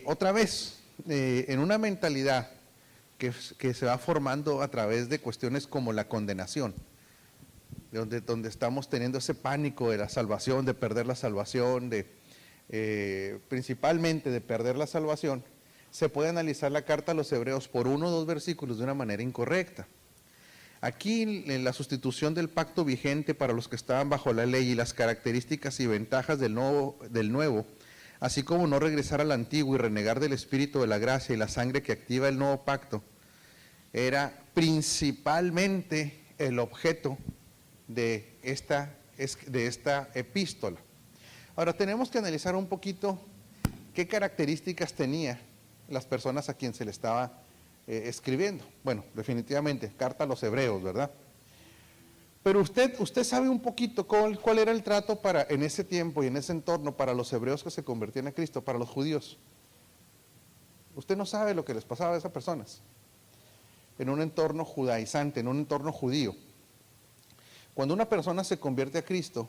Otra vez, en una mentalidad que se va formando a través de cuestiones como la condenación, donde estamos teniendo ese pánico de la salvación, de perder la salvación, principalmente de perder la salvación, se puede analizar la carta a los hebreos por 1 o 2 versículos de una manera incorrecta. Aquí, en la sustitución del pacto vigente para los que estaban bajo la ley y las características y ventajas del nuevo, así como no regresar al antiguo y renegar del espíritu de la gracia y la sangre que activa el nuevo pacto, era principalmente el objeto de esta epístola. Ahora tenemos que analizar un poquito qué características tenía las personas a quien se le estaba escribiendo. Bueno, definitivamente, carta a los hebreos, ¿verdad? Pero usted sabe un poquito cuál era el trato en ese tiempo y en ese entorno para los hebreos que se convertían a Cristo, para los judíos. Usted no sabe lo que les pasaba a esas personas en un entorno judaizante, en un entorno judío. Cuando una persona se convierte a Cristo,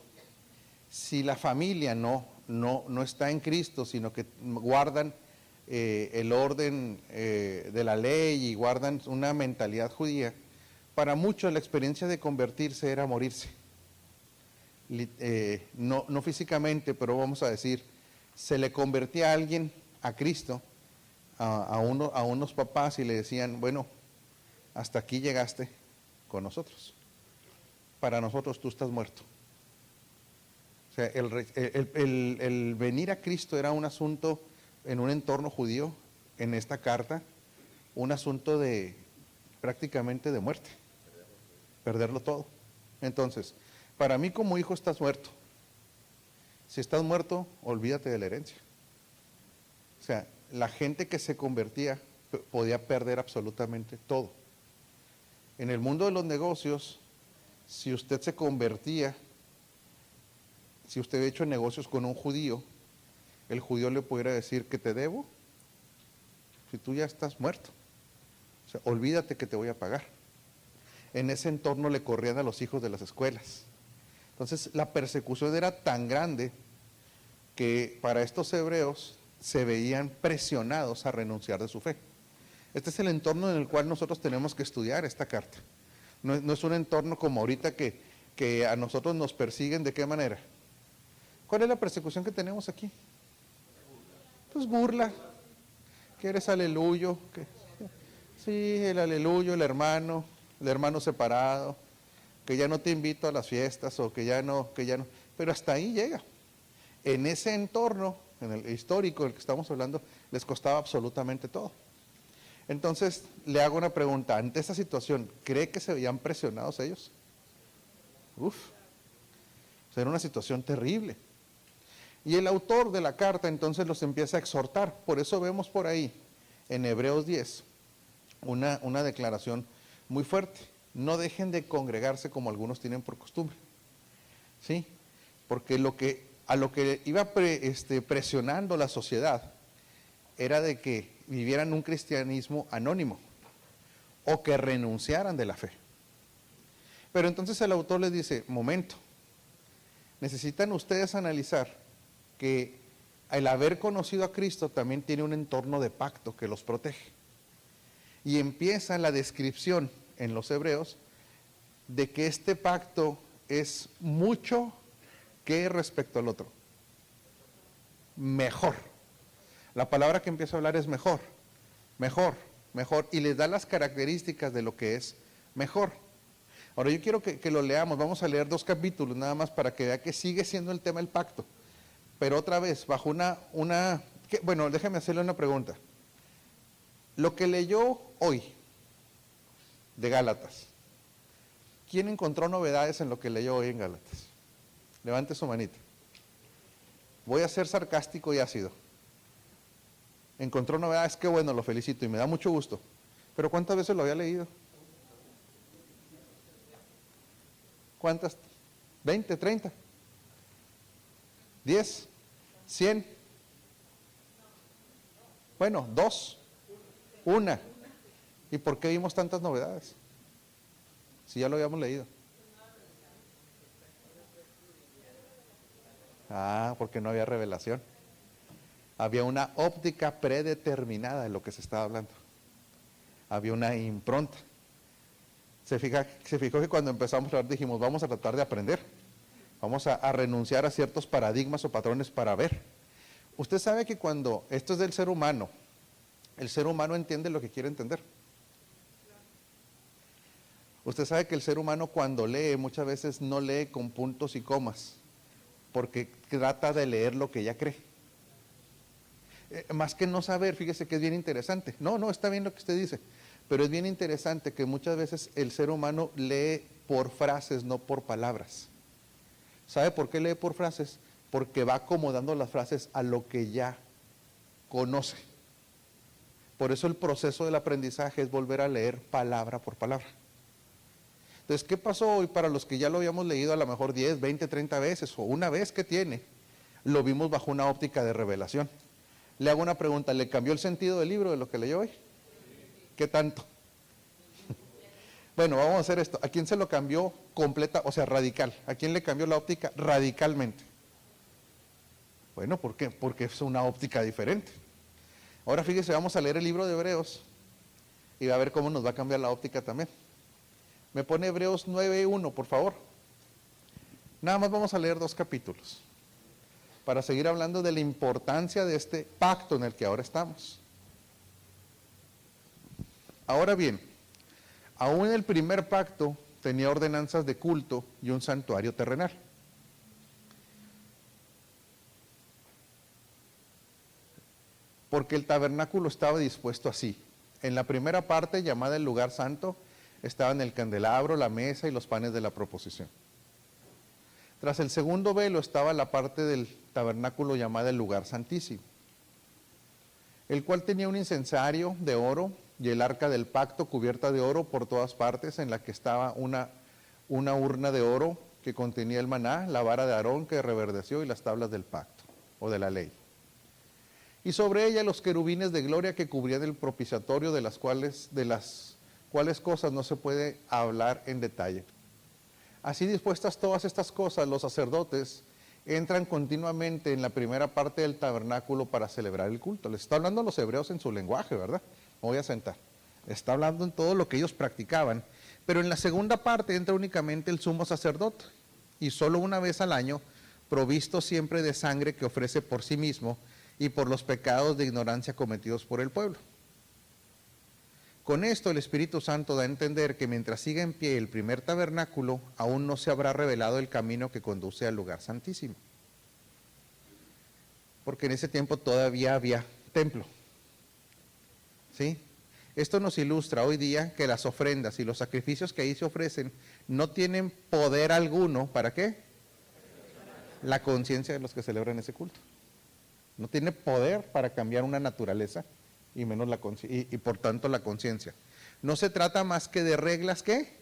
si la familia no está en Cristo, sino que guardan el orden de la ley y guardan una mentalidad judía, para muchos la experiencia de convertirse era morirse. No físicamente, pero vamos a decir, se le convertía a alguien a Cristo, a unos papás, y le decían, bueno, hasta aquí llegaste con nosotros. Para nosotros tú estás muerto. O sea, el venir a Cristo era un asunto en un entorno judío, en esta carta, un asunto de prácticamente de muerte, perderlo todo. Entonces, para mí como hijo estás muerto. Si estás muerto, olvídate de la herencia. O sea, la gente que se convertía podía perder absolutamente todo. En el mundo de los negocios, si usted se convertía, si usted había hecho negocios con un judío, el judío le pudiera decir que te debo, si tú ya estás muerto. O sea, olvídate que te voy a pagar. En ese entorno le corrían a los hijos de las escuelas. Entonces, la persecución era tan grande que para estos hebreos se veían presionados a renunciar de su fe. Este es el entorno en el cual nosotros tenemos que estudiar esta carta. No es un entorno como ahorita que a nosotros nos persiguen. ¿De qué manera? ¿Cuál es la persecución que tenemos aquí? Pues burla. Que eres aleluyo. Sí, el aleluyo, el hermano separado, que ya no te invito a las fiestas, o que ya no. Pero hasta ahí llega. En ese entorno, en el histórico del que estamos hablando, les costaba absolutamente todo. Entonces, le hago una pregunta. Ante esta situación, ¿cree que se veían presionados ellos? O sea, era una situación terrible. Y el autor de la carta entonces los empieza a exhortar. Por eso vemos por ahí, en Hebreos 10, una declaración muy fuerte. No dejen de congregarse como algunos tienen por costumbre. ¿Sí? Porque a lo que iba presionando la sociedad era de que vivieran un cristianismo anónimo o que renunciaran de la fe. Pero entonces el autor les dice, momento, necesitan ustedes analizar que el haber conocido a Cristo también tiene un entorno de pacto que los protege. Y empieza la descripción en los hebreos de que este pacto es mucho que respecto al otro. Mejor. La palabra que empieza a hablar es mejor, y les da las características de lo que es mejor. Ahora yo quiero que lo leamos. Vamos a leer 2 capítulos nada más para que vea que sigue siendo el tema del pacto, pero otra vez bajo bueno, déjeme hacerle una pregunta. Lo que leyó hoy de Gálatas, ¿quién encontró novedades en lo que leyó hoy en Gálatas? Levante su manita. Voy a ser sarcástico y ácido. Encontró novedades, qué bueno, lo felicito y me da mucho gusto. Pero ¿cuántas veces lo había leído? ¿Cuántas? ¿20, 30? ¿10? ¿100? Bueno, 2, 1. ¿Y por qué vimos tantas novedades? Si ya lo habíamos leído. Porque no había revelación. Había una óptica predeterminada de lo que se estaba hablando. Había una impronta. Se fijó que cuando empezamos a hablar dijimos, vamos a tratar de aprender. Vamos a renunciar a ciertos paradigmas o patrones para ver. Usted sabe que cuando esto es del ser humano, el ser humano entiende lo que quiere entender. Usted sabe que el ser humano cuando lee muchas veces no lee con puntos y comas, porque trata de leer lo que ya cree. Más que no saber, fíjese que es bien interesante. No, está bien lo que usted dice, pero es bien interesante que muchas veces el ser humano lee por frases, no por palabras. ¿Sabe por qué lee por frases? Porque va acomodando las frases a lo que ya conoce. Por eso el proceso del aprendizaje es volver a leer palabra por palabra. Entonces, ¿qué pasó hoy para los que ya lo habíamos leído a lo mejor 10, 20, 30 veces o una vez que tiene? Lo vimos bajo una óptica de revelación. Le hago una pregunta, ¿le cambió el sentido del libro de lo que leyó hoy? ¿Qué tanto? Bueno, vamos a hacer esto. ¿A quién se lo cambió completa, o sea, radical? ¿A quién le cambió la óptica radicalmente? Bueno, ¿por qué? Porque es una óptica diferente. Ahora fíjese, vamos a leer el libro de Hebreos y va a ver cómo nos va a cambiar la óptica también. Me pone Hebreos 9:1, por favor. Nada más vamos a leer 2 capítulos para seguir hablando de la importancia de este pacto en el que ahora estamos. Ahora bien, aún el primer pacto tenía ordenanzas de culto y un santuario terrenal. Porque el tabernáculo estaba dispuesto así. En la primera parte, llamada el lugar santo, estaban el candelabro, la mesa y los panes de la proposición. Tras el segundo velo estaba la parte del tabernáculo llamada el lugar santísimo, el cual tenía un incensario de oro y el arca del pacto cubierta de oro por todas partes, en la que estaba una urna de oro que contenía el maná, la vara de Aarón que reverdeció y las tablas del pacto o de la ley. Y sobre ella los querubines de gloria que cubrían el propiciatorio, de las cuales cosas no se puede hablar en detalle. Así dispuestas todas estas cosas, los sacerdotes entran continuamente en la primera parte del tabernáculo para celebrar el culto. Les está hablando a los hebreos en su lenguaje, ¿verdad? Me voy a sentar. Está hablando en todo lo que ellos practicaban. Pero en la segunda parte entra únicamente el sumo sacerdote, y solo una vez al año, provisto siempre de sangre que ofrece por sí mismo y por los pecados de ignorancia cometidos por el pueblo. Con esto el Espíritu Santo da a entender que mientras siga en pie el primer tabernáculo, aún no se habrá revelado el camino que conduce al lugar santísimo. Porque en ese tiempo todavía había templo. ¿Sí? Esto nos ilustra hoy día que las ofrendas y los sacrificios que ahí se ofrecen no tienen poder alguno. ¿Para qué? La conciencia de los que celebran ese culto. No tiene poder para cambiar una naturaleza y menos y por tanto la conciencia. No se trata más que de reglas ¿qué?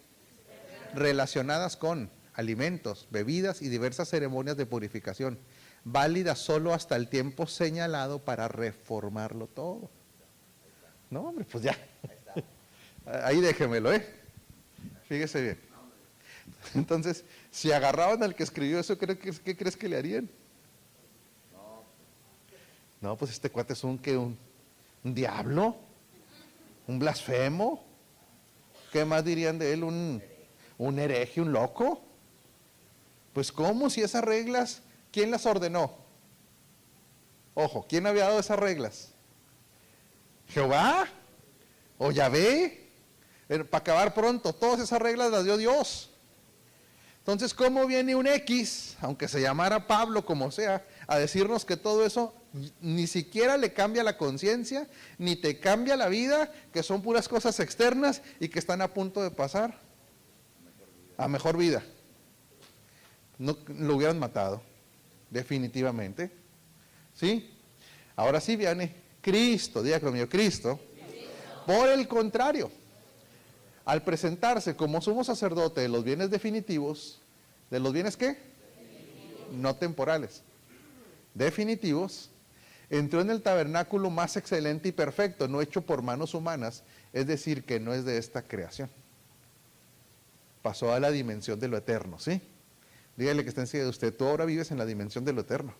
Relacionadas con alimentos, bebidas y diversas ceremonias de purificación, válidas solo hasta el tiempo señalado para reformarlo todo. No, hombre, pues ya. Ahí déjemelo, Fíjese bien. Entonces, si agarraban al que escribió eso, ¿qué crees que le harían? No, pues este cuate es un diablo, un blasfemo. ¿Qué más dirían de él? Un hereje, un loco. Pues ¿cómo? Si esas reglas, ¿quién las ordenó? Ojo, ¿quién había dado esas reglas? ¿Jehová? ¿O Yahvé? Para acabar pronto, todas esas reglas las dio Dios. Entonces, ¿cómo viene un X, aunque se llamara Pablo, como sea, a decirnos que todo eso ni siquiera le cambia la conciencia, ni te cambia la vida, que son puras cosas externas y que están a punto de pasar a mejor vida? No, lo hubieran matado, definitivamente. ¿Sí? Ahora sí viene Cristo, diga conmigo, Cristo. Por el contrario, al presentarse como sumo sacerdote de los bienes definitivos, ¿de los bienes qué? No temporales, definitivos, entró en el tabernáculo más excelente y perfecto, no hecho por manos humanas, es decir, que no es de esta creación. Pasó a la dimensión de lo eterno, ¿sí? Dígale que está enseguida de usted, tú ahora vives en la dimensión de lo eterno.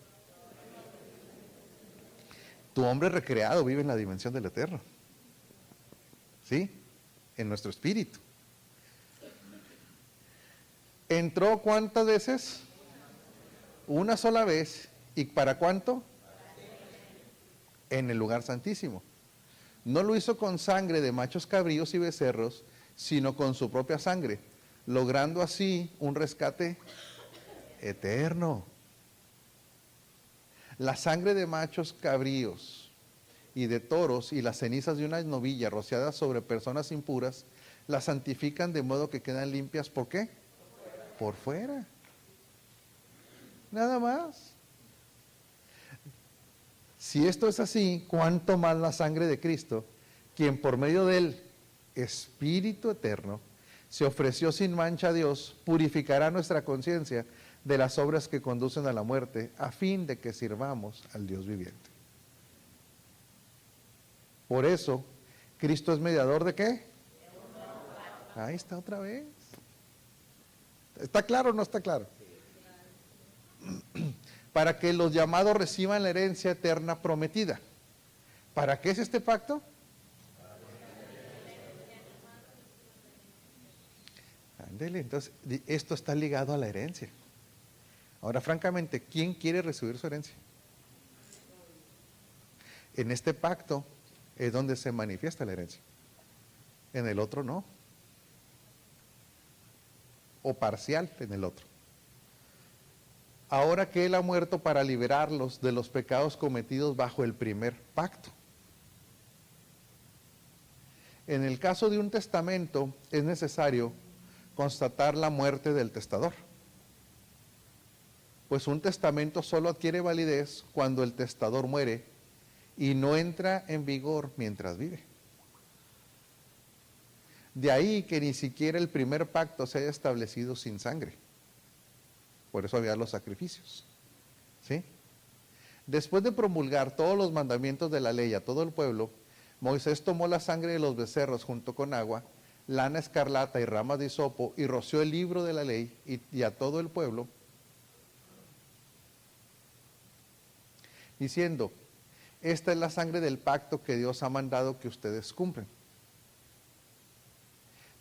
Tu hombre recreado vive en la dimensión del eterno. ¿Sí? En nuestro espíritu. ¿Entró cuántas veces? Una sola vez. ¿Y para cuánto? En el lugar santísimo. No lo hizo con sangre de machos cabríos y becerros, sino con su propia sangre, logrando así un rescate eterno. La sangre de machos cabríos y de toros y las cenizas de una novilla rociadas sobre personas impuras, las santifican de modo que quedan limpias. ¿Por qué? Por fuera. Nada más. Si esto es así, ¿cuánto más la sangre de Cristo, quien por medio del Espíritu Eterno se ofreció sin mancha a Dios, purificará nuestra conciencia de las obras que conducen a la muerte, a fin de que sirvamos al Dios viviente? Por eso, ¿Cristo es mediador de qué? Ahí está otra vez. ¿Está claro o no está claro? Para que los llamados reciban la herencia eterna prometida. ¿Para qué es este pacto? Ándele, entonces esto está ligado a la herencia. Ahora, francamente, ¿quién quiere recibir su herencia? En este pacto es donde se manifiesta la herencia. En el otro no. O parcial en el otro. Ahora que Él ha muerto para liberarlos de los pecados cometidos bajo el primer pacto. En el caso de un testamento es necesario constatar la muerte del testador. Pues un testamento solo adquiere validez cuando el testador muere y no entra en vigor mientras vive. De ahí que ni siquiera el primer pacto se haya establecido sin sangre. Por eso había los sacrificios. ¿Sí? Después de promulgar todos los mandamientos de la ley a todo el pueblo, Moisés tomó la sangre de los becerros junto con agua, lana escarlata y ramas de hisopo, y roció el libro de la ley y a todo el pueblo, diciendo: esta es la sangre del pacto que Dios ha mandado que ustedes cumplen.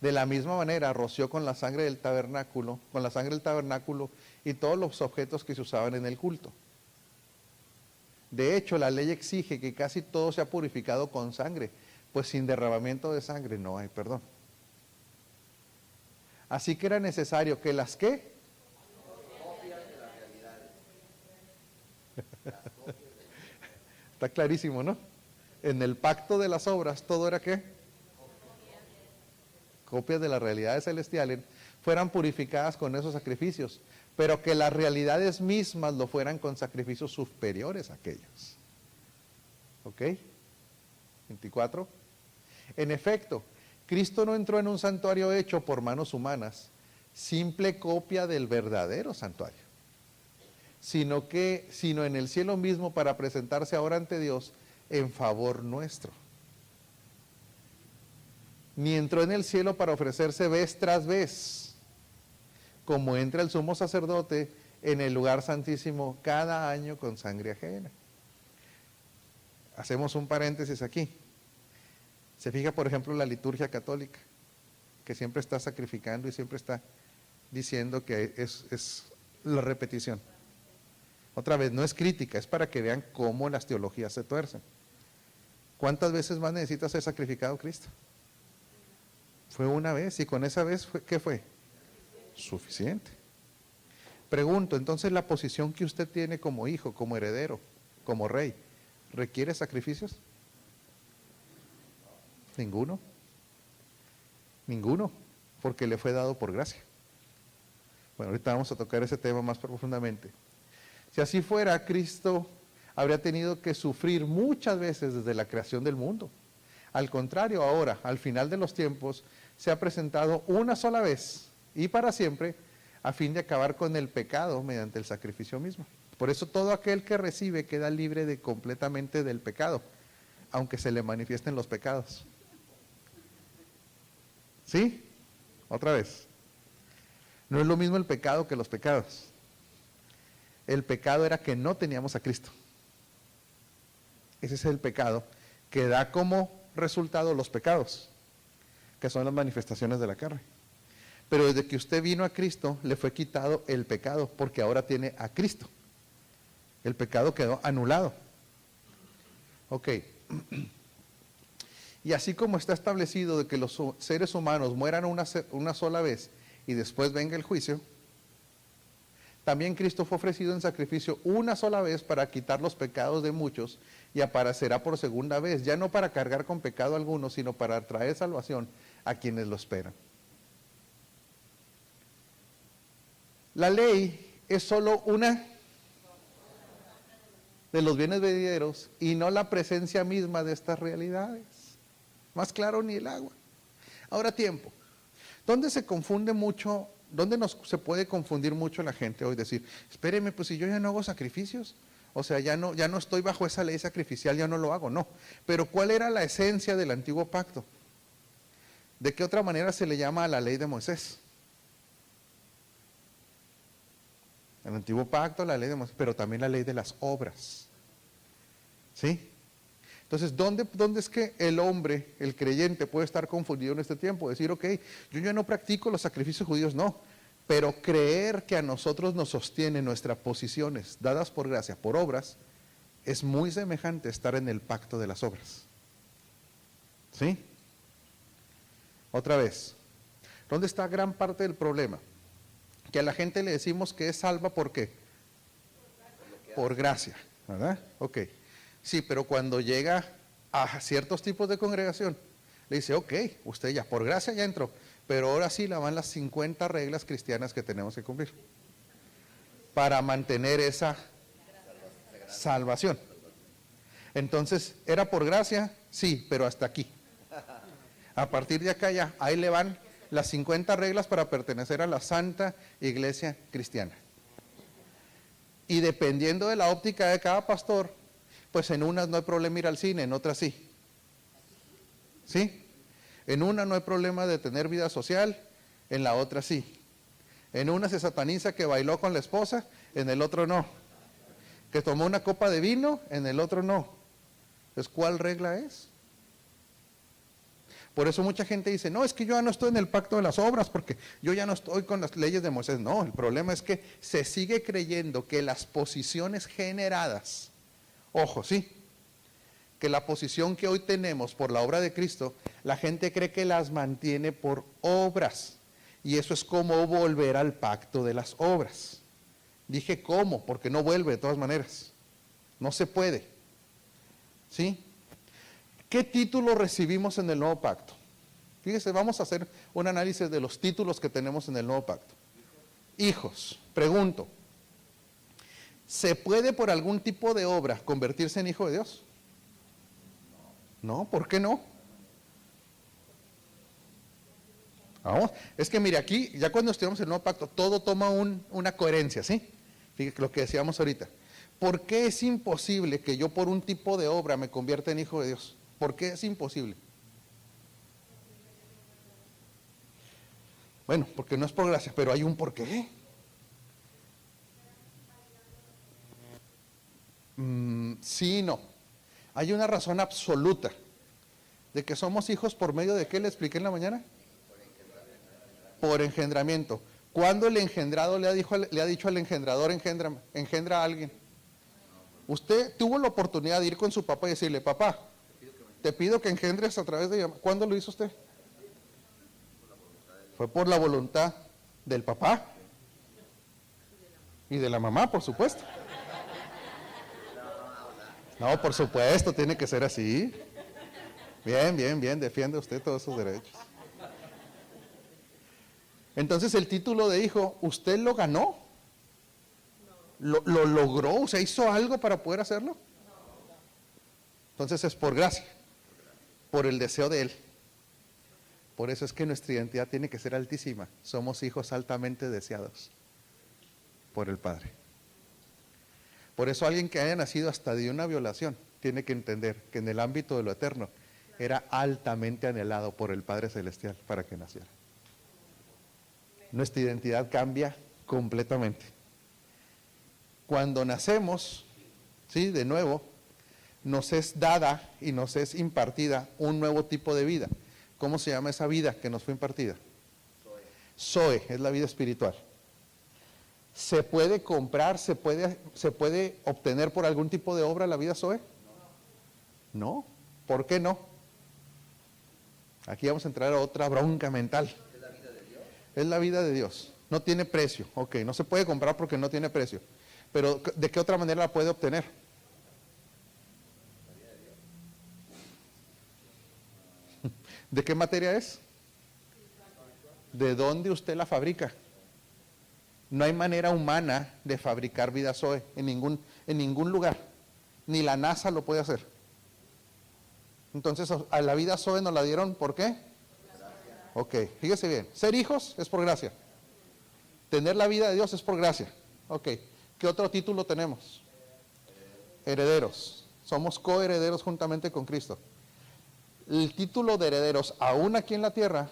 De la misma manera roció con la sangre del tabernáculo, y todos los objetos que se usaban en el culto. De hecho, la ley exige que casi todo sea purificado con sangre, pues sin derramamiento de sangre no hay perdón. Así que era necesario que las ¿qué? Está clarísimo, ¿no? En el pacto de las obras todo era ¿qué? Copias de las realidades celestiales fueran purificadas con esos sacrificios, pero que las realidades mismas lo fueran con sacrificios superiores a aquellos. ¿Ok? 24. En efecto, Cristo no entró en un santuario hecho por manos humanas, simple copia del verdadero santuario, sino en el cielo mismo, para presentarse ahora ante Dios en favor nuestro. Ni entró en el cielo para ofrecerse vez tras vez, como entra el sumo sacerdote en el lugar santísimo cada año con sangre ajena. Hacemos un paréntesis aquí. Se fija, por ejemplo, la liturgia católica, que siempre está sacrificando y siempre está diciendo que es la repetición. Otra vez, no es crítica, es para que vean cómo las teologías se tuercen. ¿Cuántas veces más necesita ser sacrificado Cristo? Fue una vez, y con esa vez, ¿qué fue? Suficiente. Pregunto, entonces la posición que usted tiene como hijo, como heredero, como rey, ¿requiere sacrificios? Ninguno. Ninguno, porque le fue dado por gracia. Bueno, ahorita vamos a tocar ese tema más profundamente. Si así fuera, Cristo habría tenido que sufrir muchas veces desde la creación del mundo. Al contrario, ahora, al final de los tiempos, se ha presentado una sola vez y para siempre, a fin de acabar con el pecado mediante el sacrificio mismo. Por eso todo aquel que recibe queda libre completamente del pecado, aunque se le manifiesten los pecados. ¿Sí? Otra vez. No es lo mismo el pecado que los pecados. El pecado era que no teníamos a Cristo. Ese es el pecado que da como resultado los pecados, que son las manifestaciones de la carne. Pero desde que usted vino a Cristo, le fue quitado el pecado, porque ahora tiene a Cristo. El pecado quedó anulado. Ok. Y así como está establecido de que los seres humanos mueran una sola vez y después venga el juicio, también Cristo fue ofrecido en sacrificio una sola vez para quitar los pecados de muchos y aparecerá por segunda vez, ya no para cargar con pecado alguno, sino para traer salvación a quienes lo esperan. La ley es solo una de los bienes venideros y no la presencia misma de estas realidades. Más claro ni el agua. Ahora tiempo. ¿Dónde se confunde mucho? ¿Dónde se puede confundir mucho la gente hoy? Decir, espéreme, pues si yo ya no hago sacrificios, o sea, ya no estoy bajo esa ley sacrificial, ya no lo hago, no. Pero ¿cuál era la esencia del antiguo pacto? ¿De qué otra manera se le llama a la ley de Moisés? El antiguo pacto, la ley de Moisés, pero también la ley de las obras. ¿Sí? Entonces, ¿dónde es que el hombre, el creyente, puede estar confundido en este tiempo? Decir, ok, yo ya no practico los sacrificios judíos, no. Pero creer que a nosotros nos sostienen nuestras posiciones dadas por gracia, por obras, es muy semejante a estar en el pacto de las obras. ¿Sí? Otra vez, ¿dónde está gran parte del problema? Que a la gente le decimos que es salva, ¿por qué? Por gracia, ¿verdad? Ok. Sí, pero cuando llega a ciertos tipos de congregación, le dice, ok, usted ya por gracia ya entró, pero ahora sí la van las 50 reglas cristianas que tenemos que cumplir para mantener esa salvación. Entonces, ¿era por gracia? Sí, pero hasta aquí. A partir de acá ya, ahí le van las 50 reglas para pertenecer a la Santa Iglesia Cristiana. Y dependiendo de la óptica de cada pastor, pues en unas no hay problema ir al cine, en otras sí. ¿Sí? En una no hay problema de tener vida social, en la otra sí. En una se sataniza que bailó con la esposa, en el otro no. Que tomó una copa de vino, en el otro no. Entonces, ¿cuál regla es? Por eso mucha gente dice, no, es que yo ya no estoy en el pacto de las obras, porque yo ya no estoy con las leyes de Moisés. No, el problema es que se sigue creyendo que las posiciones generadas, ojo, sí, que la posición que hoy tenemos por la obra de Cristo, la gente cree que las mantiene por obras. Y eso es como volver al pacto de las obras. Dije cómo, porque no vuelve de todas maneras. No se puede. ¿Sí? ¿Qué título recibimos en el nuevo pacto? Fíjese, vamos a hacer un análisis de los títulos que tenemos en el nuevo pacto. Hijos. Pregunto, ¿se puede por algún tipo de obra convertirse en hijo de Dios? No, ¿por qué no? Vamos, es que mire, aquí, ya cuando estudiamos el nuevo pacto, todo toma una coherencia, ¿sí? Fíjate lo que decíamos ahorita. ¿Por qué es imposible que yo por un tipo de obra me convierta en hijo de Dios? ¿Por qué es imposible? Bueno, porque no es por gracia, pero hay un porqué. Sí y no. Hay una razón absoluta de que somos hijos por medio de ¿qué le expliqué en la mañana? Por engendramiento. ¿Cuándo el engendrado le ha dicho al engendrador engendra a alguien? Usted tuvo la oportunidad de ir con su papá y decirle, papá, te pido que engendres a través de... ¿Cuándo lo hizo usted? Fue por la voluntad del papá y de la mamá, por supuesto. No, por supuesto, tiene que ser así. Bien, bien, bien, defiende usted todos sus derechos. Entonces el título de hijo, ¿usted lo ganó? ¿Lo logró? O sea, ¿hizo algo para poder hacerlo? Entonces es por gracia, por el deseo de Él. Por eso es que nuestra identidad tiene que ser altísima. Somos hijos altamente deseados por el Padre. Por eso alguien que haya nacido hasta de una violación tiene que entender que en el ámbito de lo eterno era altamente anhelado por el Padre Celestial para que naciera. Nuestra identidad cambia completamente. Cuando nacemos, ¿sí? De nuevo, nos es dada y nos es impartida un nuevo tipo de vida. ¿Cómo se llama esa vida que nos fue impartida? Zoe, es la vida espiritual. ¿Se puede comprar, se puede obtener por algún tipo de obra la vida Zoe? No. ¿Por qué no? Aquí vamos a entrar a otra bronca mental. ¿Es la vida de Dios? Es la vida de Dios. No tiene precio. Ok, no se puede comprar porque no tiene precio. Pero ¿de qué otra manera la puede obtener? ¿De qué materia es? ¿De dónde usted la fabrica? No hay manera humana de fabricar vida Zoe en ningún lugar. Ni la NASA lo puede hacer. Entonces a la vida Zoe nos la dieron, ¿por qué? Ok, fíjese bien. Ser hijos es por gracia. Tener la vida de Dios es por gracia. Ok, ¿qué otro título tenemos? Herederos. Somos coherederos juntamente con Cristo. El título de herederos, aún aquí en la tierra,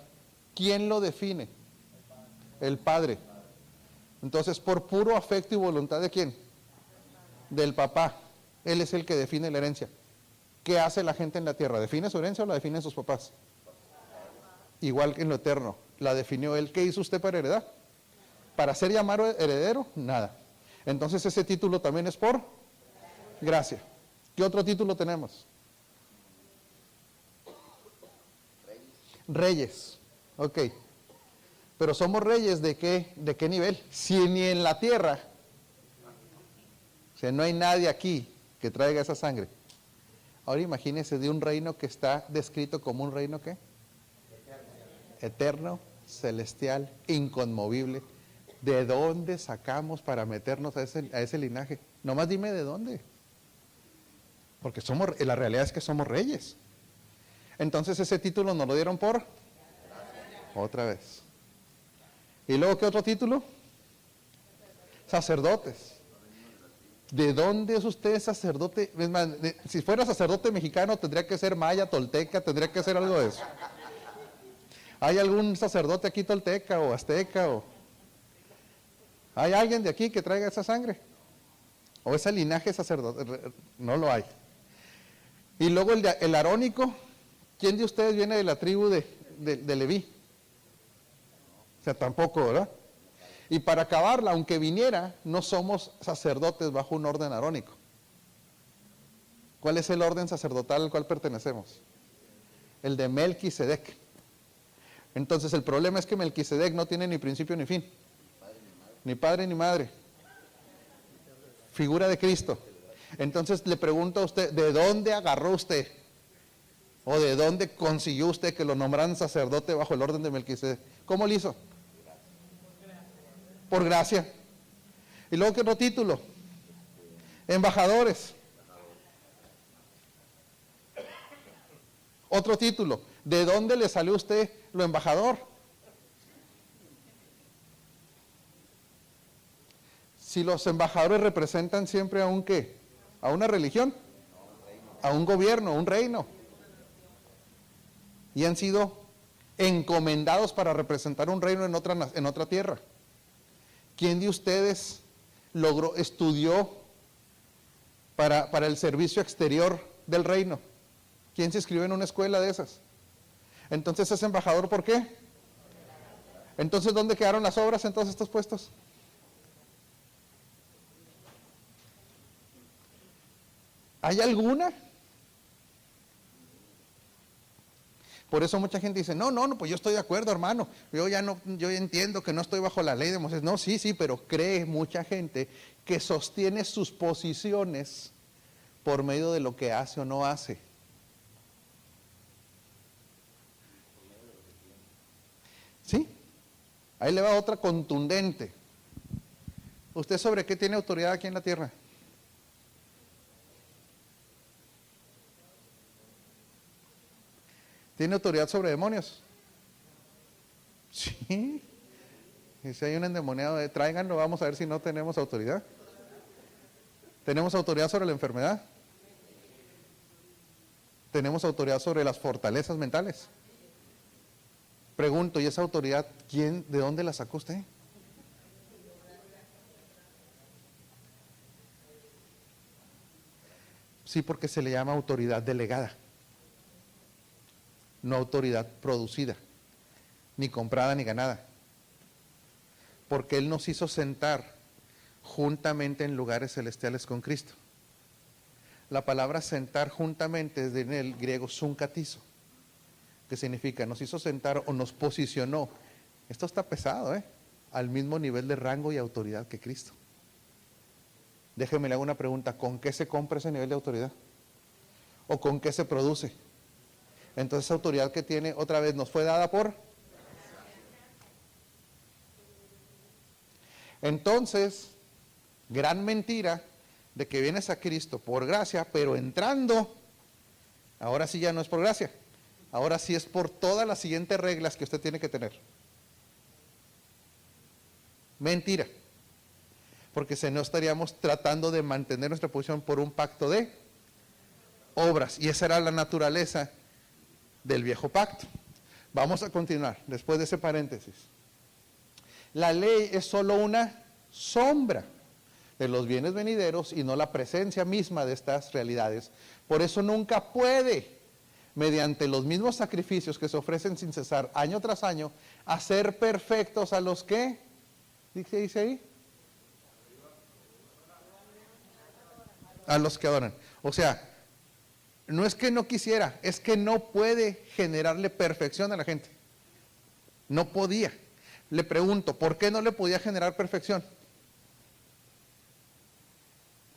¿quién lo define? El Padre. Entonces, por puro afecto y voluntad ¿de quién? Del papá. Él es el que define la herencia. ¿Qué hace la gente en la tierra? ¿Define su herencia o la definen sus papás? Igual que en lo eterno. La definió él. ¿Qué hizo usted para heredar? ¿Para ser llamado heredero? Nada. Entonces ese título también es por gracia. ¿Qué otro título tenemos? Reyes. Ok. Pero somos reyes ¿de qué nivel? Si ni en la tierra, o sea, no hay nadie aquí que traiga esa sangre. Ahora imagínense de un reino que está descrito como un reino ¿qué? Eterno, celestial, inconmovible. ¿De dónde sacamos para meternos a ese linaje? Nomás dime de dónde. Porque la realidad es que somos reyes. Entonces ese título nos lo dieron por otra vez. ¿Y luego qué otro título? Sacerdotes. ¿De dónde es usted sacerdote? Es más, si fuera sacerdote mexicano tendría que ser maya, tolteca, tendría que ser algo de eso. ¿Hay algún sacerdote aquí tolteca o azteca o hay alguien de aquí que traiga esa sangre? ¿O ese linaje sacerdote? No lo hay. Y luego el arónico. ¿Quién de ustedes viene de la tribu de Leví? O sea, tampoco, ¿verdad? Y para acabarla, aunque viniera, no somos sacerdotes bajo un orden arónico. ¿Cuál es el orden sacerdotal al cual pertenecemos? El de Melquisedec. Entonces el problema es que Melquisedec no tiene ni principio ni fin. Ni padre ni madre. Figura de Cristo. Entonces le pregunto a usted, ¿de dónde agarró usted? ¿O de dónde consiguió usted que lo nombraran sacerdote bajo el orden de Melquisedec? ¿Cómo lo hizo? Por gracia. Y luego, ¿qué otro título? Embajadores. Otro título. ¿De dónde le salió a usted lo embajador? Si los embajadores representan siempre a un ¿qué? ¿A una religión? A un gobierno, a un reino. Y han sido encomendados para representar un reino en otra tierra. ¿Quién de ustedes estudió para el servicio exterior del reino? ¿Quién se inscribió en una escuela de esas? Entonces es embajador, ¿por qué? Entonces, ¿dónde quedaron las obras en todos estos puestos? ¿Hay alguna? Por eso mucha gente dice, no, pues yo estoy de acuerdo, hermano. Yo entiendo que no estoy bajo la ley de Moisés. No, sí, pero cree mucha gente que sostiene sus posiciones por medio de lo que hace o no hace. ¿Sí? Ahí le va otra contundente. ¿Usted sobre qué tiene autoridad aquí en la tierra? ¿Tiene autoridad sobre demonios? Sí. Y si hay un endemoniado, tráiganlo, vamos a ver si no tenemos autoridad. ¿Tenemos autoridad sobre la enfermedad? ¿Tenemos autoridad sobre las fortalezas mentales? Pregunto, ¿y esa autoridad, de dónde la sacó usted? Sí, porque se le llama autoridad delegada, no autoridad producida, ni comprada ni ganada. Porque Él nos hizo sentar juntamente en lugares celestiales con Cristo. La palabra sentar juntamente es en el griego sunkatizo, que significa nos hizo sentar o nos posicionó. Esto está pesado, al mismo nivel de rango y autoridad que Cristo. Déjeme le hago una pregunta, ¿con qué se compra ese nivel de autoridad? ¿O con qué se produce? Entonces esa autoridad que tiene, otra vez, nos fue dada por... Entonces, gran mentira de que vienes a Cristo por gracia, pero entrando, ahora sí ya no es por gracia, ahora sí es por todas las siguientes reglas que usted tiene que tener. Mentira. Porque si no estaríamos tratando de mantener nuestra posición por un pacto de obras. Y esa era la naturaleza del viejo pacto. Vamos a continuar después de ese paréntesis. La ley es solo una sombra de los bienes venideros y no la presencia misma de estas realidades. Por eso nunca puede, mediante los mismos sacrificios que se ofrecen sin cesar año tras año, hacer perfectos a los que, dice ahí, a los que adoran. O sea, no es que no quisiera, es que no puede generarle perfección a la gente. No podía. Le pregunto, ¿por qué no le podía generar perfección?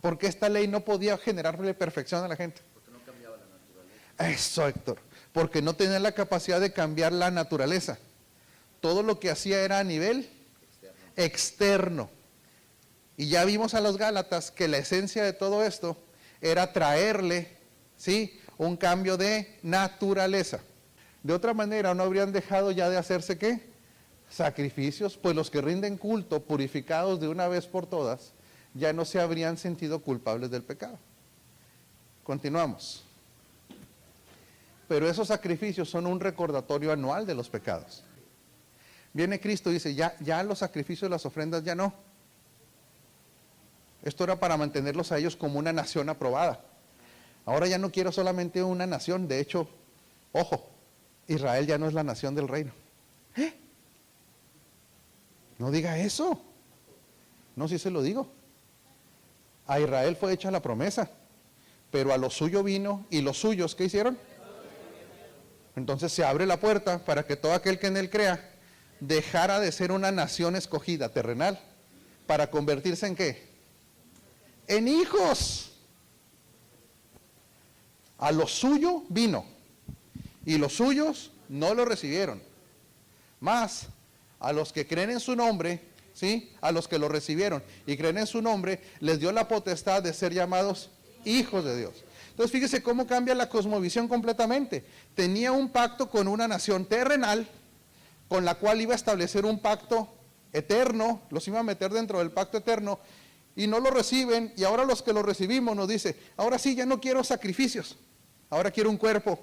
¿Por qué esta ley no podía generarle perfección a la gente? Porque no cambiaba la naturaleza. Eso, Héctor. Porque no tenía la capacidad de cambiar la naturaleza. Todo lo que hacía era a nivel externo. Y ya vimos a los Gálatas que la esencia de todo esto era traerle, ¿sí?, un cambio de naturaleza. De otra manera, no habrían dejado ya de hacerse, ¿qué? Sacrificios, pues los que rinden culto, purificados de una vez por todas, ya no se habrían sentido culpables del pecado. Continuamos. Pero esos sacrificios son un recordatorio anual de los pecados. Viene Cristo y dice, ya los sacrificios, las ofrendas, ya no. Esto era para mantenerlos a ellos como una nación aprobada. Ahora ya no quiero solamente una nación. De hecho, ojo, Israel ya no es la nación del reino. No diga eso. No, sí se lo digo. A Israel fue hecha la promesa, pero a lo suyo vino, y los suyos, ¿qué hicieron? Entonces se abre la puerta para que todo aquel que en él crea dejara de ser una nación escogida terrenal para convertirse en ¿qué? En hijos. A lo suyo vino y los suyos no lo recibieron. Más a los que creen en su nombre, ¿sí?, a los que lo recibieron y creen en su nombre, les dio la potestad de ser llamados hijos de Dios. Entonces fíjese cómo cambia la cosmovisión completamente. Tenía un pacto con una nación terrenal, con la cual iba a establecer un pacto eterno, los iba a meter dentro del pacto eterno, y no lo reciben, y ahora los que lo recibimos nos dice, ahora sí, ya no quiero sacrificios, ahora quiero un cuerpo.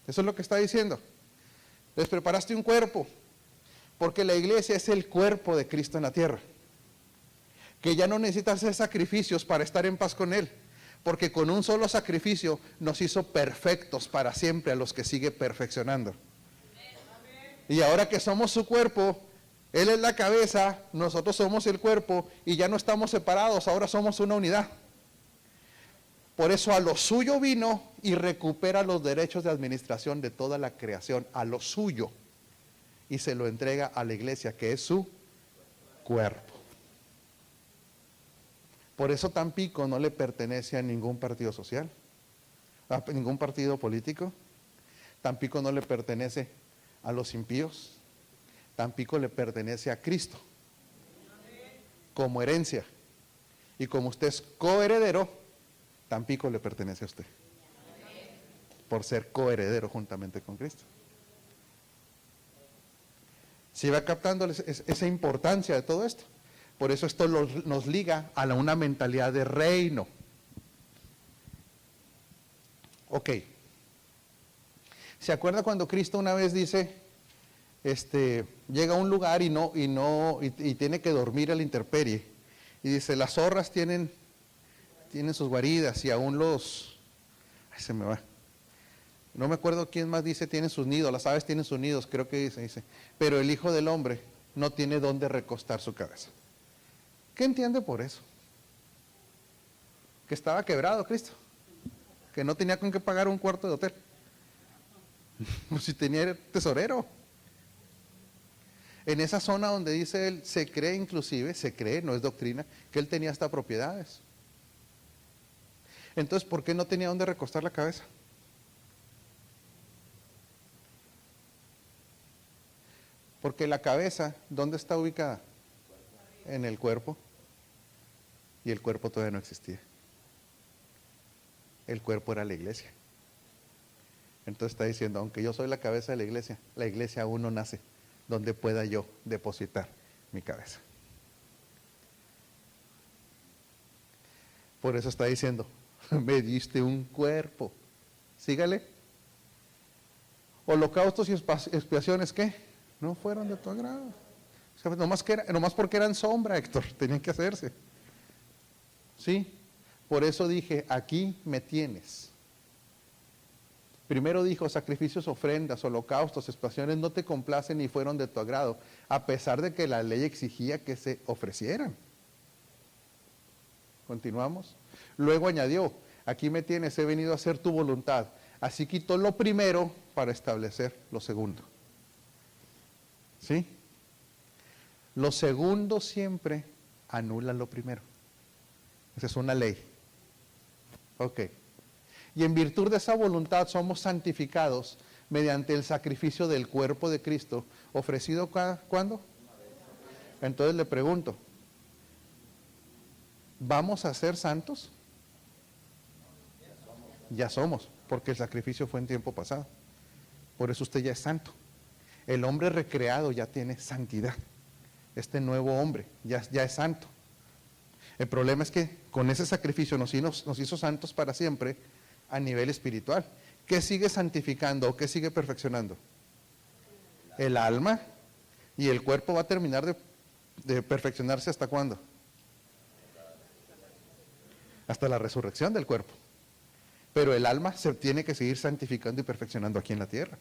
Eso es lo que está diciendo. Les preparaste un cuerpo, porque la iglesia es el cuerpo de Cristo en la tierra, que ya no necesita hacer sacrificios para estar en paz con Él, porque con un solo sacrificio nos hizo perfectos para siempre a los que sigue perfeccionando. Y ahora que somos su cuerpo, Él es la cabeza, nosotros somos el cuerpo, y ya no estamos separados, ahora somos una unidad. Por eso a lo suyo vino y recupera los derechos de administración de toda la creación, a lo suyo, y se lo entrega a la iglesia, que es su cuerpo. Por eso Tampico no le pertenece a ningún partido social, a ningún partido político. Tampico no le pertenece a los impíos. Tampico le pertenece a Cristo como herencia. Y como usted es coheredero, Tampico le pertenece a usted por ser coheredero juntamente con Cristo. ¿Sí va captando esa importancia de todo esto? Por eso esto nos liga a una mentalidad de reino. Ok. ¿Se acuerda cuando Cristo una vez dice, llega a un lugar y tiene que dormir a la intemperie? Y dice, las zorras tienen tienen sus guaridas y aún los... Ay, se me va. No me acuerdo quién más dice tienen sus nidos, las aves tienen sus nidos, creo que dice. Pero el Hijo del Hombre no tiene dónde recostar su cabeza. ¿Qué entiende por eso? Que estaba quebrado Cristo, que no tenía con qué pagar un cuarto de hotel. Pues si tenía tesorero. En esa zona donde dice él, se cree inclusive, no es doctrina, que él tenía hasta propiedades. Entonces, ¿por qué no tenía dónde recostar la cabeza? Porque la cabeza, ¿dónde está ubicada? En el cuerpo. Y el cuerpo todavía no existía. El cuerpo era la iglesia. Entonces está diciendo, aunque yo soy la cabeza de la iglesia aún no nace donde pueda yo depositar mi cabeza. Por eso está diciendo, me diste un cuerpo. Sígale. Holocaustos y expiaciones, ¿qué? No fueron de tu agrado. O sea, nomás porque eran sombra, Héctor, tenían que hacerse. ¿Sí? Por eso dije, aquí me tienes. Primero dijo, sacrificios, ofrendas, holocaustos, expiaciones no te complacen ni fueron de tu agrado, a pesar de que la ley exigía que se ofrecieran. Continuamos. Luego añadió, aquí me tienes, he venido a hacer tu voluntad. Así quitó lo primero para establecer lo segundo. ¿Sí? Lo segundo siempre anula lo primero. Esa es una ley. Ok. Y en virtud de esa voluntad somos santificados mediante el sacrificio del cuerpo de Cristo, ofrecido ¿cuándo? Entonces le pregunto, ¿vamos a ser santos? Ya somos, porque el sacrificio fue en tiempo pasado. Por eso usted ya es santo. El hombre recreado ya tiene santidad. Este nuevo hombre ya es santo. El problema es que con ese sacrificio nos hizo santos para siempre a nivel espiritual. ¿Qué sigue santificando o qué sigue perfeccionando? El alma, y el cuerpo va a terminar de perfeccionarse ¿hasta cuándo? Hasta la resurrección del cuerpo. Pero el alma se tiene que seguir santificando y perfeccionando aquí en la tierra,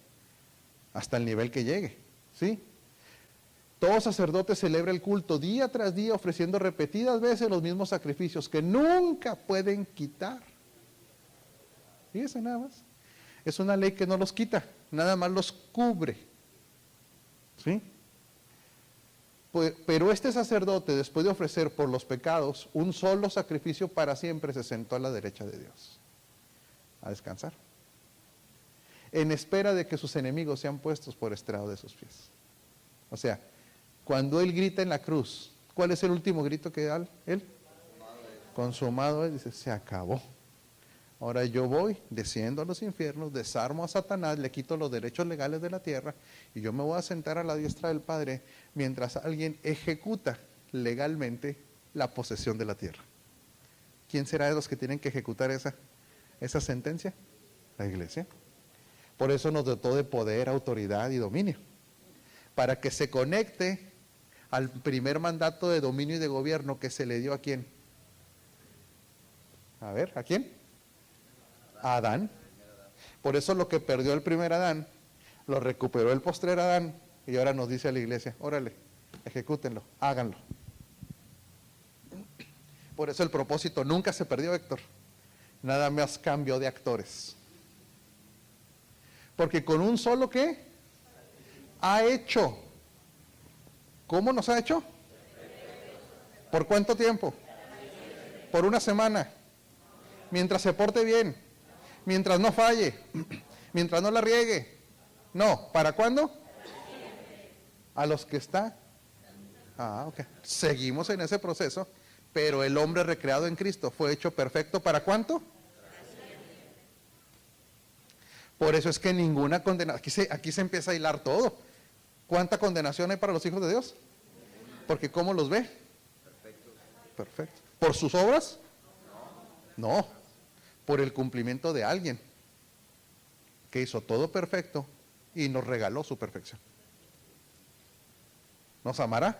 hasta el nivel que llegue, ¿sí? Todo sacerdote celebra el culto día tras día, ofreciendo repetidas veces los mismos sacrificios que nunca pueden quitar. Fíjese nada más. Es una ley que no los quita, nada más los cubre. ¿Sí? Pero este sacerdote, después de ofrecer por los pecados un solo sacrificio para siempre, se sentó a la derecha de Dios a descansar, en espera de que sus enemigos sean puestos por estrado de sus pies. O sea, cuando él grita en la cruz, ¿cuál es el último grito que da él? Consumado es, dice, se acabó. Ahora yo voy, desciendo a los infiernos, desarmo a Satanás, le quito los derechos legales de la tierra y yo me voy a sentar a la diestra del Padre mientras alguien ejecuta legalmente la posesión de la tierra. ¿Quién será de los que tienen que ejecutar esa sentencia? La iglesia. Por eso nos dotó de poder, autoridad y dominio, para que se conecte al primer mandato de dominio y de gobierno que se le dio ¿a quién? A ver, ¿a quién? A Adán. Por eso lo que perdió el primer Adán, lo recuperó el postrer Adán, y ahora nos dice a la iglesia, órale, ejecútenlo, háganlo. Por eso el propósito nunca se perdió, Héctor. Nada más cambió de actores. Porque con un solo ¿qué? Ha hecho. ¿Cómo nos ha hecho? ¿Por cuánto tiempo? Por una semana. Mientras se porte bien. Mientras no falle. Mientras no la riegue. No, ¿para cuándo? A los que está. Ok. Seguimos en ese proceso, pero el hombre recreado en Cristo fue hecho perfecto ¿para cuánto? Por eso es que ninguna condenación, aquí se empieza a hilar todo. ¿Cuánta condenación hay para los hijos de Dios? Porque ¿cómo los ve? Perfecto. ¿Por sus obras? No. Por el cumplimiento de alguien que hizo todo perfecto y nos regaló su perfección. ¿Nos amará?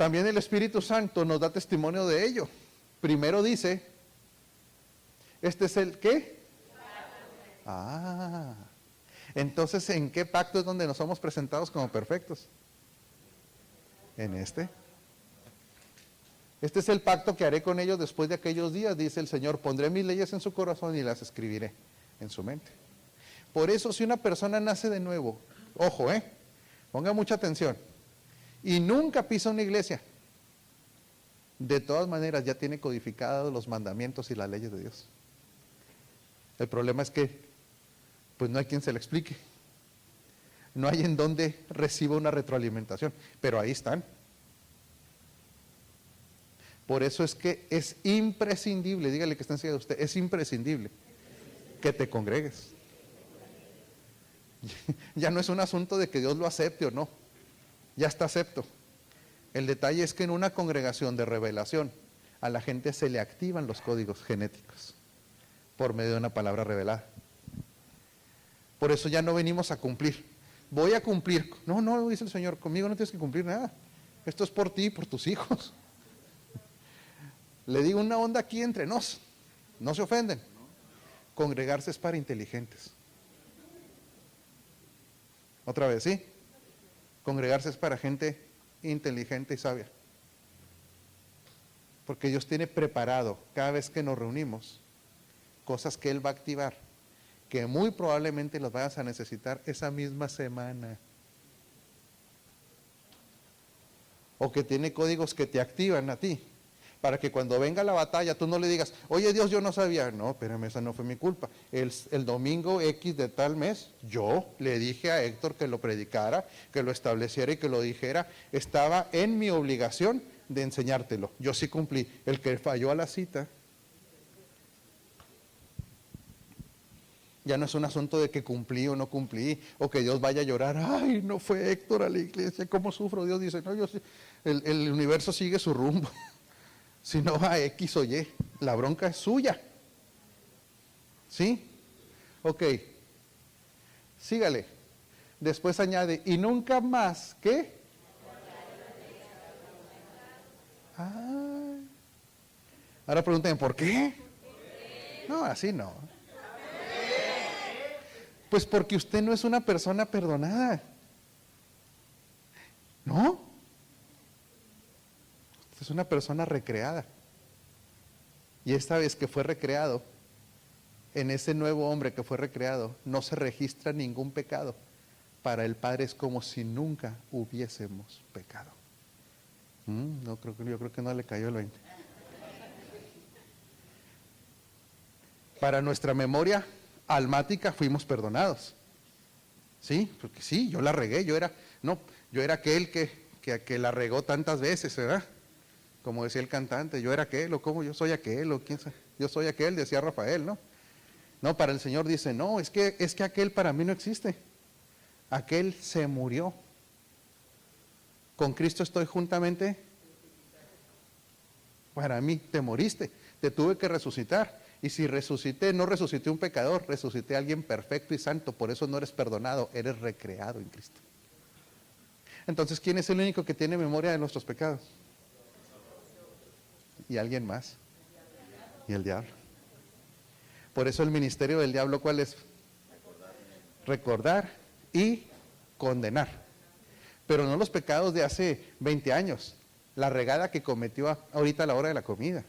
También el Espíritu Santo nos da testimonio de ello. Primero dice, este es el ¿qué? Ah, entonces ¿en qué pacto es donde nos somos presentados como perfectos? En este. Este es el pacto que haré con ellos después de aquellos días, dice el Señor. Pondré mis leyes en su corazón y las escribiré en su mente. Por eso, si una persona nace de nuevo, ojo, ponga mucha atención, y nunca pisa una iglesia, de todas maneras ya tiene codificados los mandamientos y las leyes de Dios. El problema es que, pues no hay quien se le explique. No hay en donde reciba una retroalimentación, pero ahí están. Por eso es que es imprescindible, dígale que está enseguida de usted, es imprescindible que te congregues. Ya no es un asunto de que Dios lo acepte o no, ya está acepto. El detalle es que en una congregación de revelación a la gente se le activan los códigos genéticos por medio de una palabra revelada. Por eso ya no venimos a cumplir. Voy a cumplir. No, dice el Señor, conmigo no tienes que cumplir nada. Esto es por ti y por tus hijos. Le digo una onda aquí entre nos. No se ofenden. Congregarse es para inteligentes. Otra vez, ¿sí? Congregarse es para gente inteligente y sabia. Porque Dios tiene preparado, cada vez que nos reunimos, cosas que Él va a activar, que muy probablemente las vayas a necesitar esa misma semana. O que tiene códigos que te activan a ti, para que cuando venga la batalla tú no le digas, oye Dios, yo no sabía. No, espérame, esa no fue mi culpa. El domingo X de tal mes, yo le dije a Héctor que lo predicara, que lo estableciera y que lo dijera. Estaba en mi obligación de enseñártelo. Yo sí cumplí. El que falló a la cita, ya no es un asunto de que cumplí o no cumplí, o que Dios vaya a llorar, ay, no fue Héctor a la iglesia, ¿cómo sufro? Dios dice, no, yo sí, el universo sigue su rumbo. Si no va a X o Y, la bronca es suya. ¿Sí? Ok. Sígale. Después añade, y nunca más, ¿qué? Ah. Ahora pregúntenme, ¿por qué? No, así no. Pues porque usted no es una persona perdonada. ¿No? Es una persona recreada. Y esta vez que fue recreado, en ese nuevo hombre que fue recreado, no se registra ningún pecado. Para el Padre es como si nunca hubiésemos pecado. Yo creo que no le cayó el 20. Para nuestra memoria almática fuimos perdonados. ¿Sí? Porque sí, yo la regué, yo era aquel que la regó tantas veces, ¿verdad? Como decía el cantante, yo era aquel, o como yo soy aquel, o quién sabe, yo soy aquel, decía Rafael, ¿no? No, para el Señor dice, no, es que aquel para mí no existe. Aquel se murió. Con Cristo estoy juntamente. Para mí te moriste, te tuve que resucitar. Y si resucité, no resucité un pecador, resucité a alguien perfecto y santo. Por eso no eres perdonado, eres recreado en Cristo. Entonces, ¿quién es el único que tiene memoria de nuestros pecados? ¿Y alguien más? ¿Y el diablo? Por eso el ministerio del diablo, ¿cuál es? Recordar y condenar. Pero no los pecados de hace 20 años. La regada que cometió ahorita a la hora de la comida.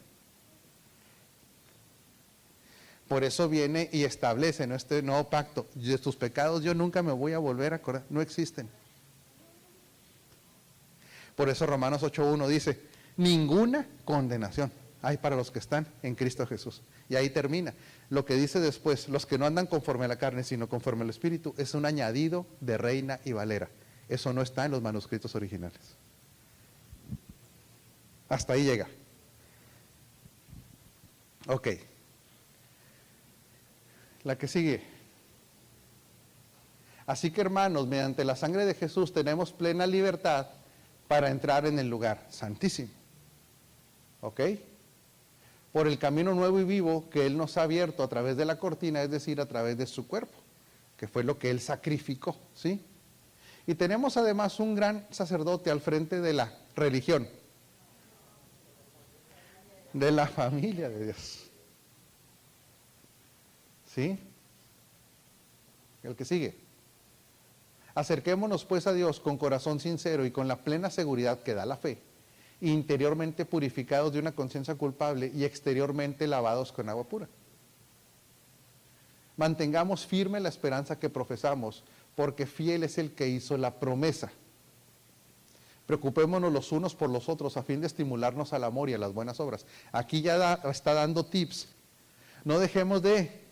Por eso viene y establece, ¿no?, este nuevo pacto. De tus pecados yo nunca me voy a volver a acordar. No existen. Por eso Romanos 8:1 dice, ninguna condenación hay para los que están en Cristo Jesús. Y ahí termina. Lo que dice después, los que no andan conforme a la carne, sino conforme al Espíritu, es un añadido de Reina y Valera. Eso no está en los manuscritos originales. Hasta ahí llega. Ok. La que sigue. Así que, hermanos, mediante la sangre de Jesús tenemos plena libertad para entrar en el lugar santísimo. ¿Ok? Por el camino nuevo y vivo que Él nos ha abierto a través de la cortina, es decir, a través de su cuerpo, que fue lo que Él sacrificó, ¿sí? Y tenemos además un gran sacerdote al frente de la religión. de la familia de Dios. ¿Sí? El que sigue. Acerquémonos pues a Dios con corazón sincero y con la plena seguridad que da la fe, interiormente purificados de una conciencia culpable y exteriormente lavados con agua pura. Mantengamos firme la esperanza que profesamos, porque fiel es el que hizo la promesa. Preocupémonos los unos por los otros a fin de estimularnos al amor y a las buenas obras. Aquí ya está dando tips. No dejemos de...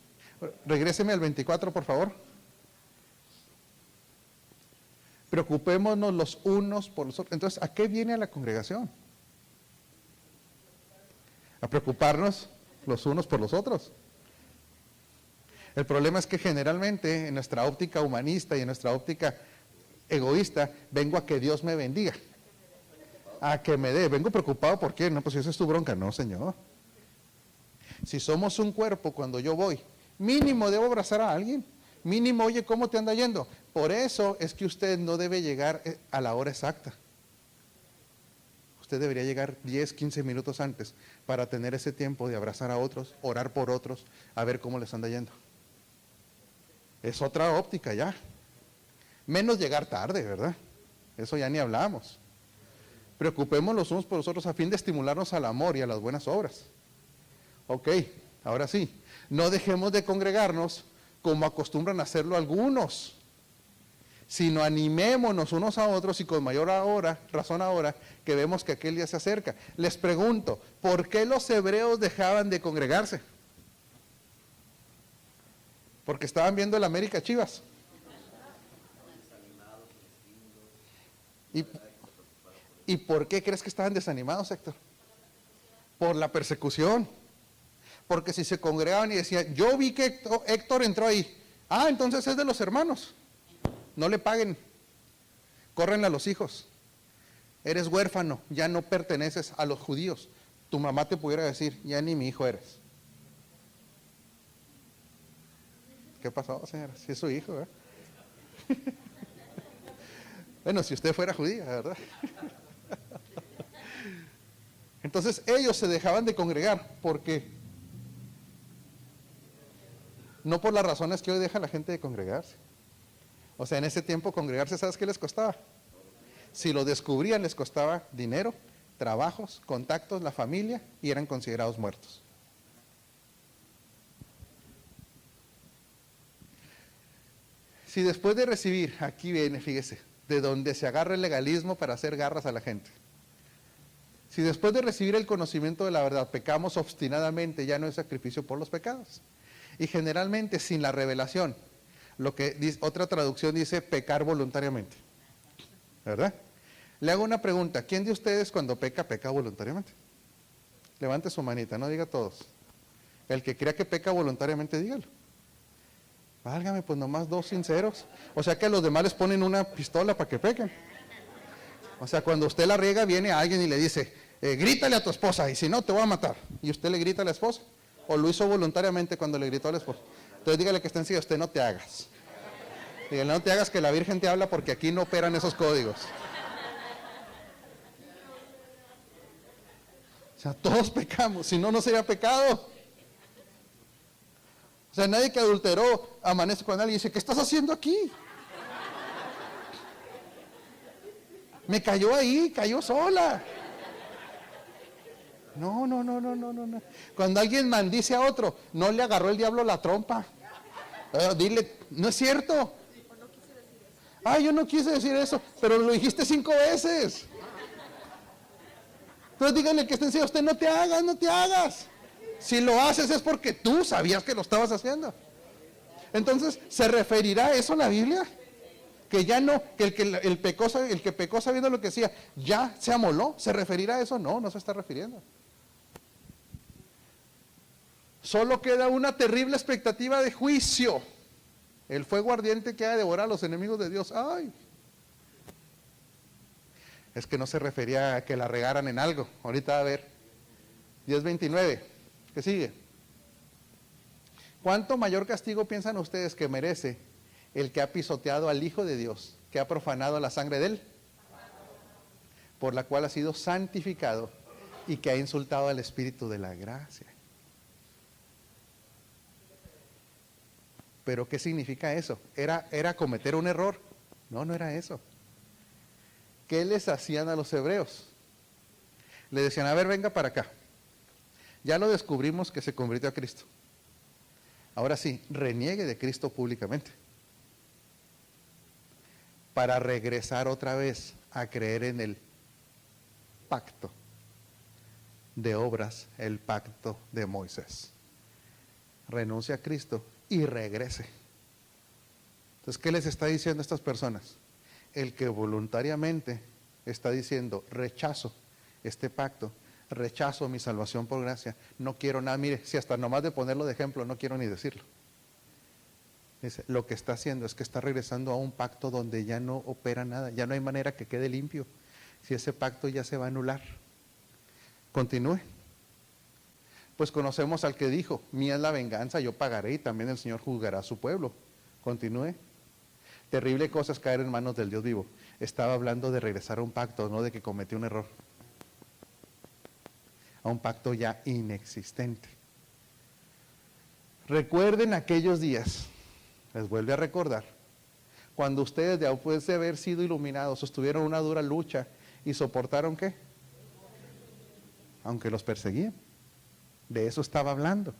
Regréseme al 24, por favor. Preocupémonos los unos por los otros. Entonces, ¿a qué viene a la congregación? A preocuparnos los unos por los otros. El problema es que generalmente en nuestra óptica humanista y en nuestra óptica egoísta, vengo a que Dios me bendiga, a que me dé. Vengo preocupado, ¿por qué? No, pues esa es tu bronca. No, Señor. Si somos un cuerpo, cuando yo voy, mínimo debo abrazar a alguien. Mínimo, oye, ¿cómo te anda yendo? Por eso es que usted no debe llegar a la hora exacta. Usted debería llegar 10, 15 minutos antes para tener ese tiempo de abrazar a otros, orar por otros, a ver cómo les anda yendo. Es otra óptica ya. Menos llegar tarde, ¿verdad? Eso ya ni hablamos. Preocupemos los unos por los otros a fin de estimularnos al amor y a las buenas obras. Ok, ahora sí. No dejemos de congregarnos como acostumbran a hacerlo algunos, sino animémonos unos a otros y con mayor razón ahora que vemos que aquel día se acerca. Les pregunto, ¿por qué los hebreos dejaban de congregarse? Porque estaban viendo el América Chivas. ¿Y por qué crees que estaban desanimados, Héctor? Por la persecución. Porque si se congregaban y decían, yo vi que Héctor entró ahí. Ah, entonces es de los hermanos. No le paguen. Córrenle a los hijos. Eres huérfano, ya no perteneces a los judíos. Tu mamá te pudiera decir, ya ni mi hijo eres. ¿Qué pasó, señora? Si es su hijo, ¿eh? Bueno, si usted fuera judía, ¿verdad? Entonces ellos se dejaban de congregar porque no por las razones que hoy deja la gente de congregarse. O sea, en ese tiempo congregarse, ¿sabes qué les costaba? Si lo descubrían, les costaba dinero, trabajos, contactos, la familia, y eran considerados muertos. Si después de recibir, aquí viene, fíjese, de donde se agarra el legalismo para hacer garras a la gente. Si después de recibir el conocimiento de la verdad pecamos obstinadamente, ya no es sacrificio por los pecados. Y generalmente sin la revelación, lo que dice, otra traducción dice pecar voluntariamente. ¿Verdad? Le hago una pregunta, ¿quién de ustedes cuando peca voluntariamente? Levante su manita, no diga todos. El que crea que peca voluntariamente, dígalo. Válgame, pues nomás dos sinceros. O sea que a los demás les ponen una pistola para que pequen. O sea, cuando usted la riega, viene alguien y le dice, grítale a tu esposa, y si no, te voy a matar. Y usted le grita a la esposa, o lo hizo voluntariamente cuando le gritó a la esposa. Entonces dígale que está encima, usted no te hagas. Dígale, no te hagas que la Virgen te habla porque aquí no operan esos códigos. O sea, todos pecamos, si no, no sería pecado. O sea, nadie que adulteró amanece con alguien y dice, ¿qué estás haciendo aquí? Me cayó ahí, cayó sola. No. Cuando alguien maldice a otro, no le agarró el diablo la trompa. Dile, no es cierto. Yo no quise decir eso, pero lo dijiste 5 veces. Entonces díganle que está encima, usted no te hagas. Si lo haces es porque tú sabías que lo estabas haciendo. Entonces, ¿se referirá a eso la Biblia? Que ya no, que el que pecó sabiendo lo que hacía, ya se amoló. ¿Se referirá a eso? No se está refiriendo. Solo queda una terrible expectativa de juicio. El fuego ardiente que ha de devorar a los enemigos de Dios. ¡Ay! Es que no se refería a que la regaran en algo. Ahorita a ver. 10:29. ¿Qué sigue? ¿Cuánto mayor castigo piensan ustedes que merece el que ha pisoteado al Hijo de Dios, que ha profanado la sangre de Él, por la cual ha sido santificado y que ha insultado al Espíritu de la gracia. ¿Pero qué significa eso? ¿Era cometer un error? No, no era eso. ¿Qué les hacían a los hebreos? Le decían, a ver, venga para acá. Ya lo descubrimos que se convirtió a Cristo. Ahora sí, reniegue de Cristo públicamente. Para regresar otra vez a creer en el pacto de obras, el pacto de Moisés. Renuncia a Cristo y regrese. Entonces, ¿qué les está diciendo a estas personas? El que voluntariamente está diciendo, rechazo este pacto, rechazo mi salvación por gracia, no quiero nada, mire, si hasta nomás de ponerlo de ejemplo, no quiero ni decirlo. Dice, lo que está haciendo es que está regresando a un pacto donde ya no opera nada, ya no hay manera que quede limpio. Si ese pacto ya se va a anular. Continúe. Pues conocemos al que dijo, mía es la venganza, yo pagaré y también el Señor juzgará a su pueblo. Continúe. Terrible cosa es caer en manos del Dios vivo. Estaba hablando de regresar a un pacto, no de que cometió un error. A un pacto ya inexistente. Recuerden aquellos días, les vuelve a recordar, cuando ustedes, después de haber sido iluminados, sostuvieron una dura lucha y soportaron ¿qué? Aunque los perseguían. De eso estaba hablando.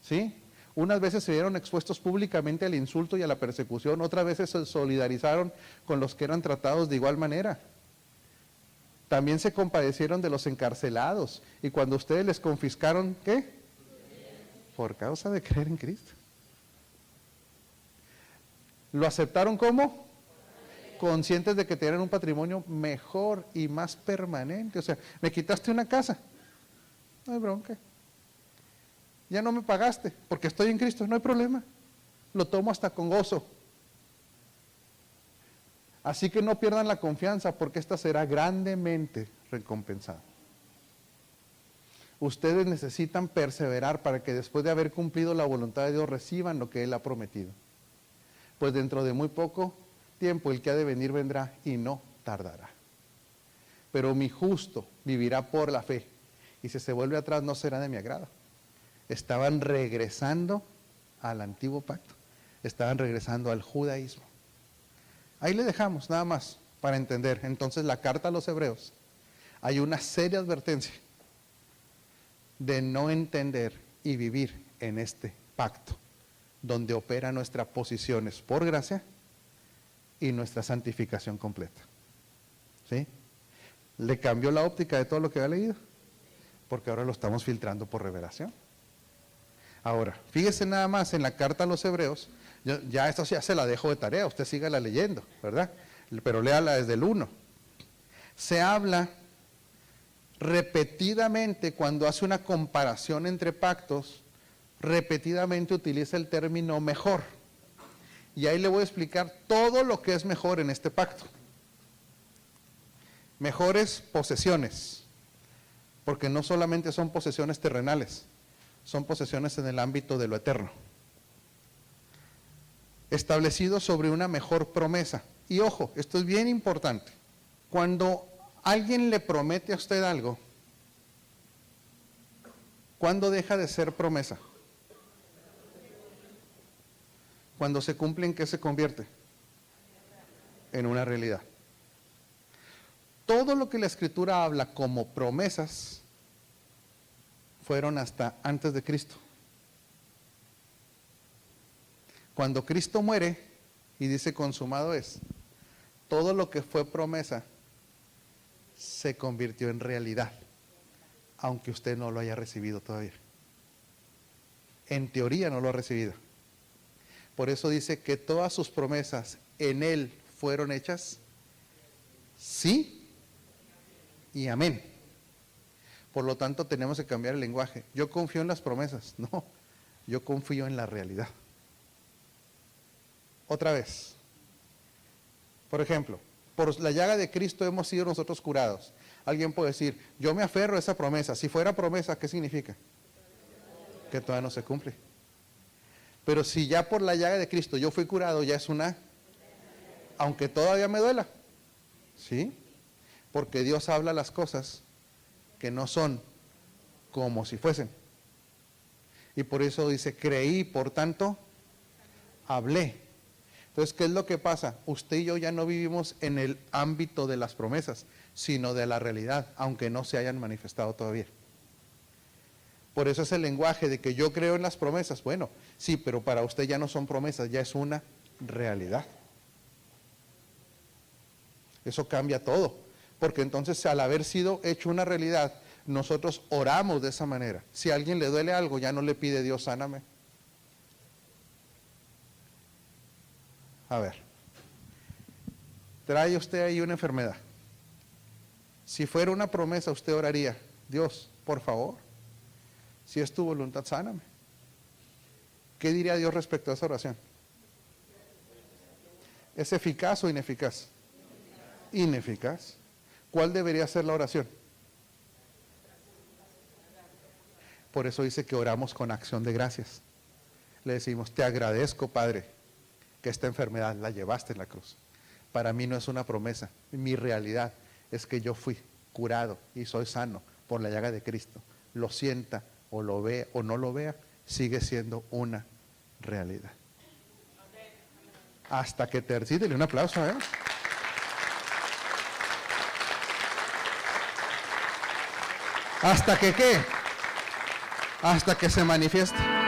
¿Sí? Unas veces se vieron expuestos públicamente al insulto y a la persecución, otras veces se solidarizaron con los que eran tratados de igual manera. También se compadecieron de los encarcelados. Y cuando ustedes les confiscaron, ¿qué? Por causa de creer en Cristo. ¿Lo aceptaron cómo? Conscientes de que tenían un patrimonio mejor y más permanente. O sea, me quitaste una casa, no hay bronca. Ya no me pagaste, porque estoy en Cristo, no hay problema. Lo tomo hasta con gozo. Así que no pierdan la confianza, porque esta será grandemente recompensada. Ustedes necesitan perseverar para que después de haber cumplido la voluntad de Dios reciban lo que Él ha prometido. Pues dentro de muy poco tiempo el que ha de venir vendrá y no tardará. Pero mi justo vivirá por la fe, y si se vuelve atrás no será de mi agrado. Estaban regresando al antiguo pacto, estaban regresando al judaísmo. Ahí le dejamos nada más para entender. Entonces la carta a los hebreos, hay una seria advertencia de no entender y vivir en este pacto, donde opera nuestras posiciones por gracia y nuestra santificación completa. ¿Sí? ¿Le cambió la óptica de todo lo que había leído? Porque ahora lo estamos filtrando por revelación. Ahora, fíjese nada más en la carta a los hebreos, ya esto ya se la dejo de tarea, usted sígala leyendo, ¿verdad? Pero léala desde el 1. Se habla repetidamente cuando hace una comparación entre pactos, repetidamente utiliza el término mejor. Y ahí le voy a explicar todo lo que es mejor en este pacto. Mejores posesiones, porque no solamente son posesiones terrenales, son posesiones en el ámbito de lo eterno. Establecido sobre una mejor promesa. Y ojo, esto es bien importante. Cuando alguien le promete a usted algo, ¿cuándo deja de ser promesa? Cuando se cumple, ¿en qué se convierte? En una realidad. Todo lo que la Escritura habla como promesas fueron hasta antes de Cristo. Cuando Cristo muere y dice consumado es, todo lo que fue promesa se convirtió en realidad, aunque usted no lo haya recibido todavía. En teoría no lo ha recibido. Por eso dice que todas sus promesas en Él fueron hechas sí y amén. Por lo tanto tenemos que cambiar el lenguaje. Yo confío en las promesas, no, yo confío en la realidad. Otra vez, por ejemplo, por la llaga de Cristo hemos sido nosotros curados. Alguien puede decir, yo me aferro a esa promesa. Si fuera promesa, ¿qué significa? Que todavía no se cumple. Pero si ya por la llaga de Cristo yo fui curado, ya es una, aunque todavía me duela, ¿sí? Porque Dios habla las cosas que no son como si fuesen. Y por eso dice, creí, por tanto, hablé. Entonces, ¿qué es lo que pasa? Usted y yo ya no vivimos en el ámbito de las promesas, sino de la realidad, aunque no se hayan manifestado todavía. Por eso es el lenguaje de que yo creo en las promesas. Bueno, sí, pero para usted ya no son promesas, ya es una realidad. Eso cambia todo, porque entonces al haber sido hecho una realidad, nosotros oramos de esa manera. Si a alguien le duele algo, ya no le pide Dios, sáname. A ver, trae usted ahí una enfermedad. Si fuera una promesa, usted oraría, Dios, por favor, si es tu voluntad, sáname. ¿Qué diría Dios respecto a esa oración? ¿Es eficaz o ineficaz? Ineficaz. ¿Cuál debería ser la oración? Por eso dice que oramos con acción de gracias. Le decimos, te agradezco, Padre, que esta enfermedad la llevaste en la cruz. Para mí no es una promesa, mi realidad es que yo fui curado y soy sano por la llaga de Cristo. Lo sienta o lo vea o no lo vea, sigue siendo una realidad. Hasta que termine, dile un aplauso, ¿eh? ¿Hasta que qué? Hasta que se manifieste.